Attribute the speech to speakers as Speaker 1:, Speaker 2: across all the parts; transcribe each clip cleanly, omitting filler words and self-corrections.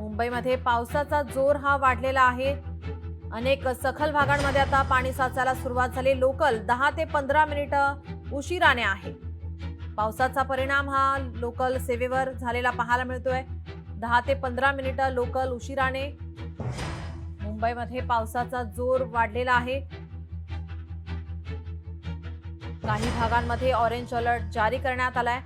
Speaker 1: मुंबईमध्ये पावसाचा जोर हा वाढलेला आहे। अनेक सखल भागांमध्ये आता पाणी साचायला सुरुवात झाली। लोकल 10 ते 15 मिनिटं उशिराने आहे। पावसाचा परिणाम हा लोकल सेवेवर झालेला पाहायला मिळतोय। 10 ते 15 मिनिटं लोकल उशिराने। मुंबईमध्ये पावसाचा जोर वाढलेला आहे। काही भागांमध्ये ऑरेंज अलर्ट जारी करण्यात आलाय,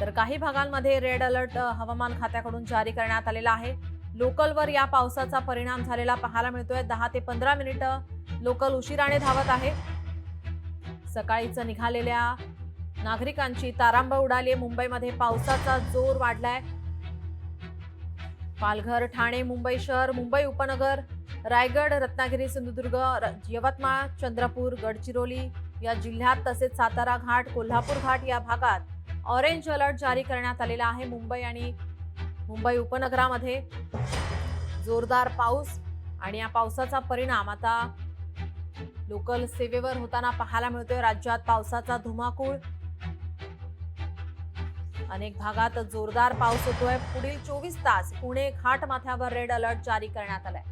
Speaker 1: तर काही भागांमध्ये रेड अलर्ट हवामान खात्याकडून जारी करण्यात आलेला आहे। लोकलवर या पावसाचा परिणाम झालेला पाहायला मिळतोय। 10 ते 15 मिनिटं लोकल उशिराने धावत आहे। सकाळीच निघालेल्या नागरिकांची तारांबळ उडाली। मुंबईमध्ये पावसाचा जोर वाढलाय। पालघर, ठाणे, मुंबई शहर, मुंबई उपनगर, रायगड, रत्नागिरी, सिंधुदुर्ग, यवतमाळ, चंद्रपूर, गडचिरोली या जिल्ह्यात तसेच सातारा घाट, कोल्हापूर घाट या भागात ऑरेंज अलर्ट जारी करण्यात आलेला आहे। मुंबई आणि मुंबई उपनगरामध्ये जोरदार पाऊस आणि या पावसाचा परिणाम आता लोकल सेवेवर होताना पाहायला मिळतोय। राज्यात पावसाचा धुमाकूळ, अनेक भागात जोरदार पाऊस होतोय। पुढील 24 तास पुणे घाटमाथ्यावर रेड अलर्ट जारी करण्यात आलाय।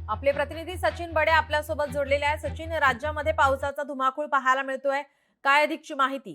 Speaker 1: आपले प्रतिनिधी सचिन बडे आपल्यासोबत जोडलेले आहेत। सचिन, राज्यामध्ये पावसाचा धुमाकूळ पाहायला मिळतोय, काय अधिकची माहिती?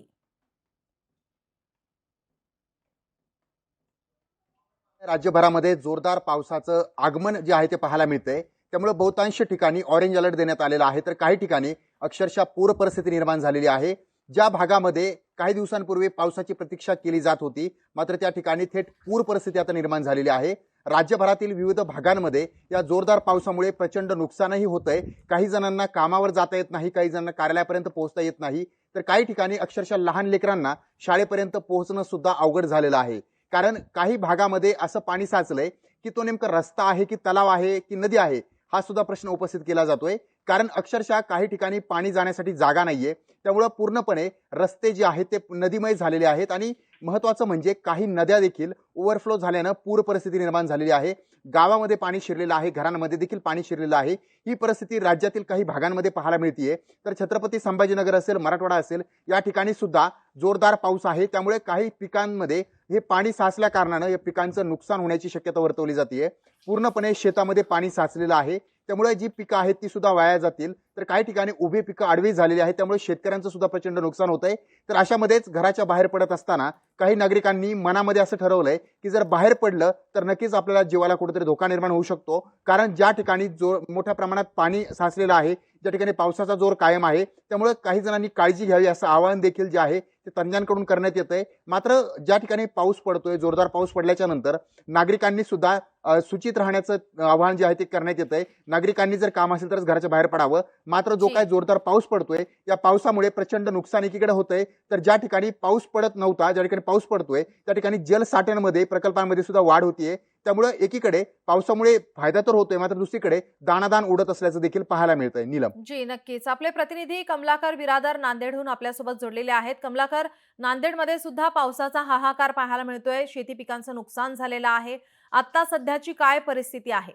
Speaker 2: राज्यभरामध्ये जोरदार पावसाचं आगमन जे आहे ते पाहायला मिळतंय। त्यामुळे बहुतांश ठिकाणी ऑरेंज अलर्ट देण्यात आलेला आहे, तर काही ठिकाणी अक्षरशः पूर परिस्थिती निर्माण झालेली आहे। ज्या भागामध्ये काही दिवसांपूर्वी पावसाची प्रतीक्षा केली जात होती, मात्र त्या ठिकाणी थेट पूर परिस्थिती आता निर्माण झालेली आहे। राज्यभरातील विविध भागांमध्ये या जोरदार पावसामुळे प्रचंड नुकसानही होतंय। काही जणांना कामावर जाता येत नाही, काही जणांना कार्यालयापर्यंत पोहोचता येत नाही, तर काही ठिकाणी अक्षरशः लहान लेकरांना शाळेपर्यंत पोहोचणं सुद्धा अवघड झालेलं आहे। कारण काही भागामध्ये असं पाणी साचलंय की तो नेमका रस्ता आहे की तलाव आहे की नदी आहे हा सुद्धा प्रश्न उपस्थित केला जातोय। कारण अक्षरशः काही ठिकाणी पाणी जाण्यासाठी जागा नाहीये, त्यामुळे पूर्णपणे रस्ते जे आहेत ते नदीमय झालेले आहेत। आणि महत्त्वाचं म्हणजे काही नद्या देखील ओव्हरफ्लो झाल्यानं पूर परिस्थिती निर्माण झालेली आहे। गावामध्ये पाणी शिरलेलं आहे, घरांमध्ये देखील पाणी शिरलेलं आहे। ही परिस्थिती राज्यातील काही भागांमध्ये पाहायला मिळतीये। तर छत्रपती संभाजीनगर असेल, मराठवाडा असेल, या ठिकाणी सुद्धा जोरदार पाऊस आहे। त्यामुळे काही पिकांमध्ये हे पाणी साचल्या कारणानं या पिकांचं नुकसान होण्याची शक्यता वर्तवली जाते। पूर्णपणे शेतामध्ये पाणी साचलेलं आहे, त्यामुळे जी पिकं आहेत ती सुद्धा वाया जातील। तर काही ठिकाणी उभी पिकं आडवी झालेली आहेत, त्यामुळे शेतकऱ्यांचं सुद्धा प्रचंड नुकसान होतंय। तर अशामध्येच घराच्या बाहेर पडत असताना काही नागरिकांनी मनामध्ये असं ठरवलंय की जर बाहेर पडलं तर नक्कीच आपल्याला जीवाला कुठेतरी धोका निर्माण होऊ शकतो। कारण ज्या ठिकाणी मोठ्या प्रमाणात पाणी साचलेलं आहे, ज्या ठिकाणी पावसाचा जोर कायम आहे, त्यामुळे काही जणांनी काळजी घ्यावी असं आवाहन देखील जे आहे ते तज्ञांकडून करण्यात येतंय। मात्र ज्या ठिकाणी पाऊस पडतोय, जोरदार पाऊस पडल्याच्या नंतर नागरिकांनी सुद्धा सूचित राहण्याचं आवाहन जे आहे ते करण्यात येतंय। नागरिकांनी जर काम असेल तरच घराच्या बाहेर पडावं। मात्र जो काय जोरदार पाऊस पडतोय, या पावसामुळे प्रचंड नुकसान एकीकडे होतंय, तर ज्या ठिकाणी पाऊस पडत नव्हता, ज्या ठिकाणी पाऊस पडतोय त्या ठिकाणी जलसाठ्यांमध्ये प्रकल्पांमध्ये सुद्धा वाढ होतीये। त्यामुळे एकीकडे पावसामुळे फायदा तर होतोय, मात्र दुसरीकडे दाणादाण उडत असल्याचं देखील पाहायला मिळतंय। नीलम
Speaker 1: जी नक्कीच, आपले प्रतिनिधी कमलाकर बिरादर नांदेडहून आपल्यासोबत जोडलेले आहेत। कमलाकर, नांदेडमध्ये सुद्धा पावसाचा हाहाकार पाहायला मिळतोय, शेती पिकांचं नुकसान झालेलं आहे। आता सध्याची काय परिस्थिती आहे?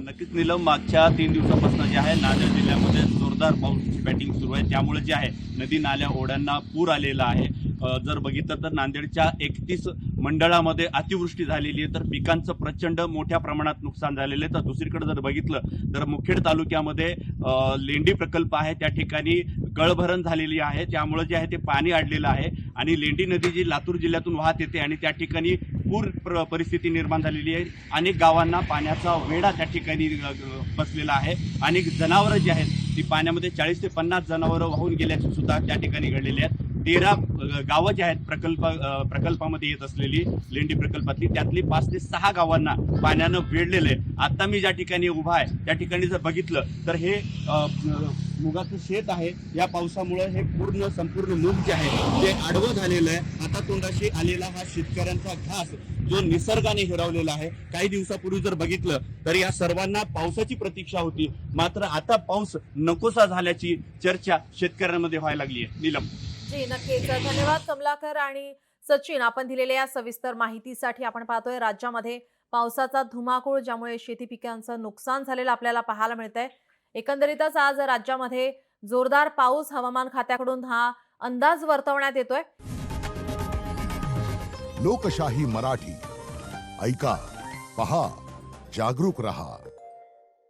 Speaker 3: नक्कीच नीलम, मागच्या 3 दिवसापासून जे आहे नांदेड जिल्ह्यामध्ये जोरदार पाऊसची बॅटिंग सुरू आहे। त्यामुळे जे आहे नदी नाल्या ओढ्यांना पूर आलेला आहे। जर बघितलं तर नांदेडच्या 31 मंडळामध्ये अतिवृष्टी झालेली आहे, तर पिकांचं प्रचंड मोठ्या प्रमाणात नुकसान झालेलं आहे। तर दुसरीकडे जर बघितलं तर मुखेड तालुक्यामध्ये लेंडी प्रकल्प आहे, त्या ठिकाणी गळभरण झालेली आहे, त्यामुळे जे आहे ते पाणी अडलेलं आहे। आणि लेंडी नदी जी लातूर जिल्ह्यातून वाहत येते आणि त्या ठिकाणी पूर परिस्थिती निर्माण झालेली आहे। अनेक गावांना पाण्याचा वेढा त्या ठिकाणी बसलेला आहे। आणि जनावरं जी आहेत ती पाण्यामध्ये 40 ते 50 जनावरं वाहून गेल्याची सुद्धा त्या ठिकाणी घडलेली आहेत। 13 गावं जी आहेत प्रकल्पामध्ये येत असलेली लेंडी प्रकल्पातली, त्यातली 5 ते 6 गावांना पाण्यानं वेढलेलं आहे। आता मी ज्या ठिकाणी उभा आहे त्या ठिकाणी जर बघितलं तर हे मुगाचं शेत आहे। या पावसामुळे हे संपूर्ण मूग जे आहे ते आडवं झालेलं आहे। आता तोंडाशी आलेला हा शेतकऱ्यांचा घास जो निसर्गाने हिरावलेला आहे। काही दिवसापूर्वी जर बघितलं तर या सर्वांना पावसाची प्रतीक्षा होती, मात्र आता पाऊस नकोसा झाल्याची चर्चा शेतकऱ्यांमध्ये व्हायला लागली आहे। नीलम
Speaker 1: जी नक्कीच, धन्यवाद कमलाकर आणि सचिन, आपण दिलेल्या या सविस्तर माहितीसाठी आपण पाहतोय राज्यामध्ये पावसाचा धुमाकूळ, ज्यामुळे शेती पिकांचं नुकसान झालेलं आपल्याला पाहायला मिळतंय. एकंदरीतच आज राज्यामध्ये जोरदार पाऊस हवामान खात्याकडून हा अंदाज वर्तवण्यात येतोय.
Speaker 4: लोकशाही मराठी ऐका, पहा, जागरूक रहा.